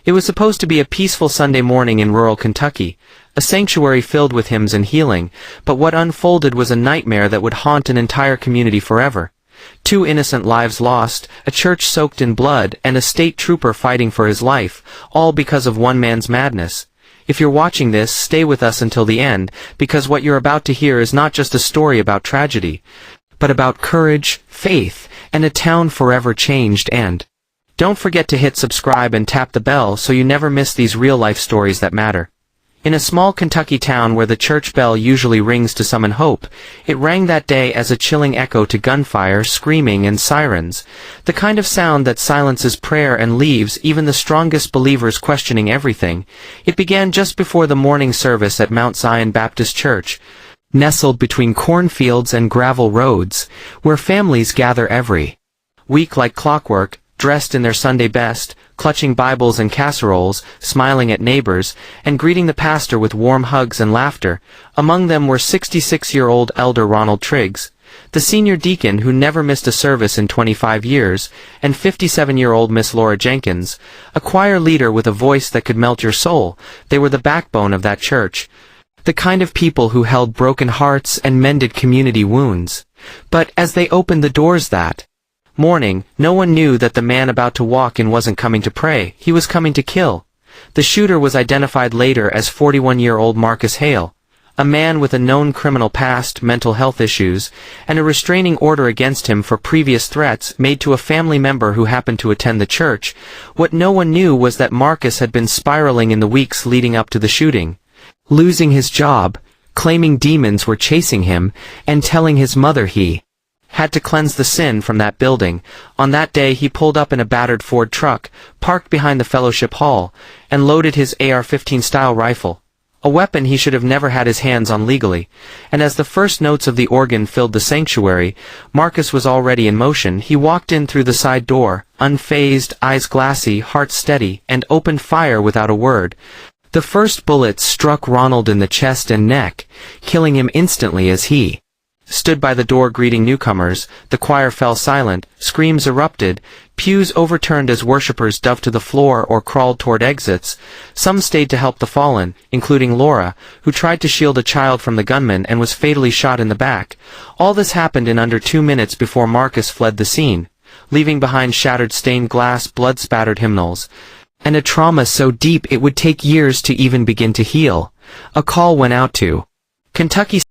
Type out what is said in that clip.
It was supposed to be a peaceful Sunday morning in rural Kentucky, a sanctuary filled with hymns and healing, but what unfolded was a nightmare that would haunt an entire community forever. 2 innocent lives lost, a church soaked in blood, and a state trooper fighting for his life, all because of one man's madness. If you're watching this, stay with us until the end, because what you're about to hear is not just a story about tragedy, but about courage, faith, and a town forever changed. And don't forget to hit subscribe and tap the bell so you never miss these real-life stories that matter. In a small Kentucky town where the church bell usually rings to summon hope, it rang that day as a chilling echo to gunfire, screaming, and sirens, the kind of sound that silences prayer and leaves even the strongest believers questioning everything. It began just before the morning service at Mount Zion Baptist Church, nestled between cornfields and gravel roads, where families gather every week like clockwork, dressed in their Sunday best, clutching Bibles and casseroles, smiling at neighbors, and greeting the pastor with warm hugs and laughter. Among them were 66-year-old Elder Ronald Triggs, the senior deacon who never missed a service in 25 years, and 57-year-old Miss Laura Jenkins, a choir leader with a voice that could melt your soul. They were the backbone of that church, the kind of people who held broken hearts and mended community wounds. But as they opened the doors that morning, no one knew that the man about to walk in wasn't coming to pray, he was coming to kill. The shooter was identified later as 41-year-old Marcus Hale, a man with a known criminal past, mental health issues, and a restraining order against him for previous threats made to a family member who happened to attend the church. What no one knew was that Marcus had been spiraling in the weeks leading up to the shooting, losing his job, claiming demons were chasing him, and telling his mother he had to cleanse the sin from that building. On that day he pulled up in a battered Ford truck, parked behind the fellowship hall, and loaded his AR-15 style rifle, a weapon he should have never had his hands on legally. And as the first notes of the organ filled the sanctuary, Marcus was already in motion. He walked in through the side door, unfazed, eyes glassy, heart steady, and opened fire without a word. The first bullet struck Ronald in the chest and neck, killing him instantly. As he stood by the door greeting newcomers, the choir fell silent, screams erupted, pews overturned as worshippers dove to the floor or crawled toward exits. Some stayed to help the fallen, including Laura, who tried to shield a child from the gunman and was fatally shot in the back. All this happened in under 2 minutes before Marcus fled the scene, leaving behind shattered stained glass, blood-spattered hymnals, and a trauma so deep it would take years to even begin to heal. A call went out to Kentucky